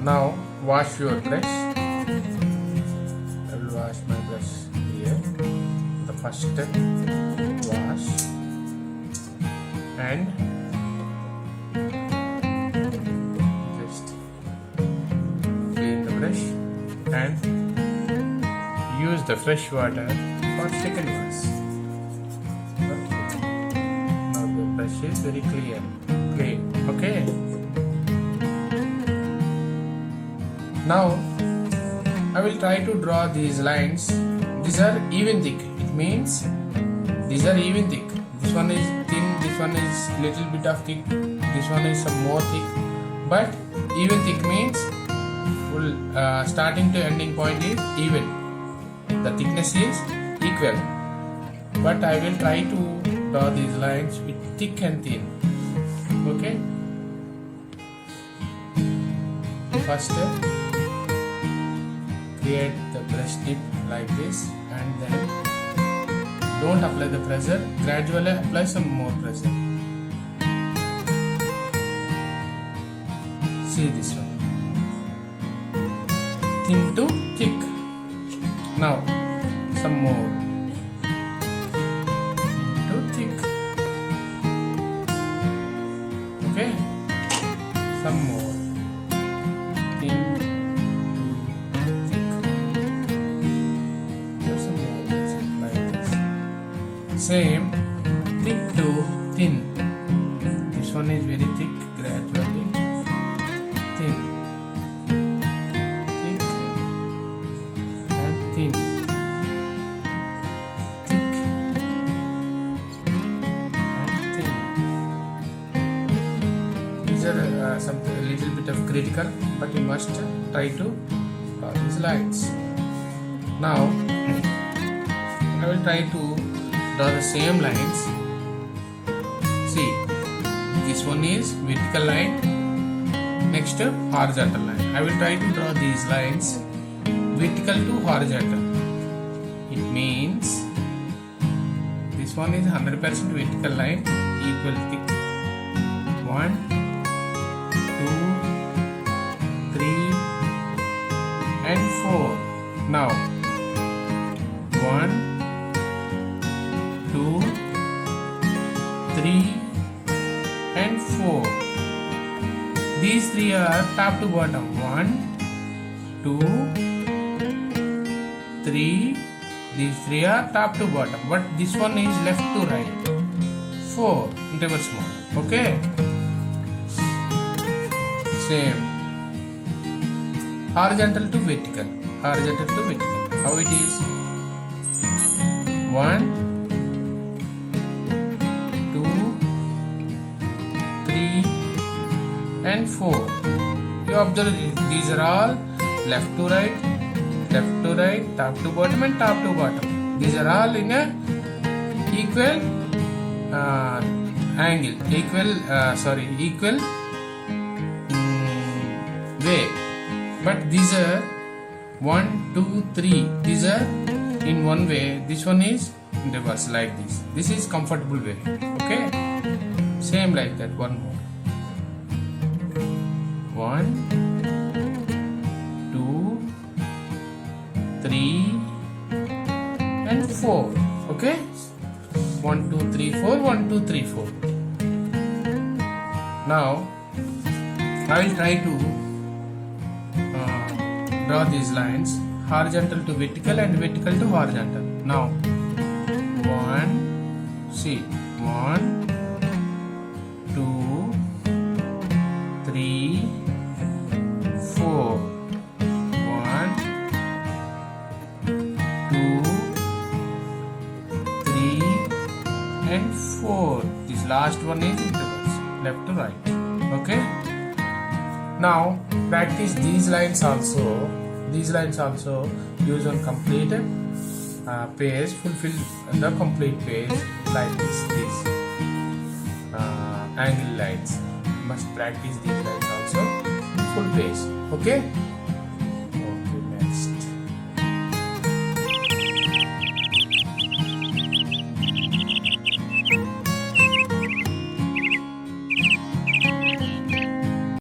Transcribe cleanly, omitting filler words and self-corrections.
Now wash your brush. I will wash my brush here. The first step, wash and just clean the brush and use the fresh water for second wash. Okay. Now the brush is very clean. Okay. Now I will try to draw these lines. These are even thick. It means these are even thick. This one is thin, this one is little bit of thick, this one is some more thick. But even thick means full starting to ending point is even. The thickness is equal. But I will try to draw these lines with thick and thin. Okay. First step, create the brush tip like this and then don't apply the pressure, gradually apply some more pressure. See this one, thin to thick. Now some more, thin to thick. Okay, some more, thin to thick. Just some more like this. Same, thick to thin. This one is very thick, gradually thin, thick and thin, thick and thin. These are something a little bit of critical, but you must try to draw these lines. Now I will try to draw the same lines. See, this one is vertical line, next horizontal line. I will try to draw these lines vertical to horizontal. It means this one is 100% vertical line, equal thick. 1, 2, 3 and 4. Now 1, 2, 3 and 4. These three are top to bottom. 1, 2, 3. These three are top to bottom, but this one is left to right. 4 in reverse mode. Okay. Same. Horizontal to vertical. Horizontal to vertical. How it is? 1, 2, 3 and 4. You observe these are all left to right, top to bottom and top to bottom. These are all in a equal angle, equal way. But these are 1, 2, 3. These are in one way. This one is in reverse like this. This is comfortable way. Okay. Same like that. One more. 1, 2, 3 and 4. Okay. 1, 2, 3, 4. 1, 2, 3, 4. Now I will try to draw these lines horizontal to vertical and vertical to horizontal. Now 1, see, 1, 2, 3, 4. 1, 2, 3 and 4. This last one is in reverse, left to right. Okay. Now practice these lines also. These lines also use on completed page. Fulfill the complete page like this. These angle lines. Must practice these lines also. Full page. Okay.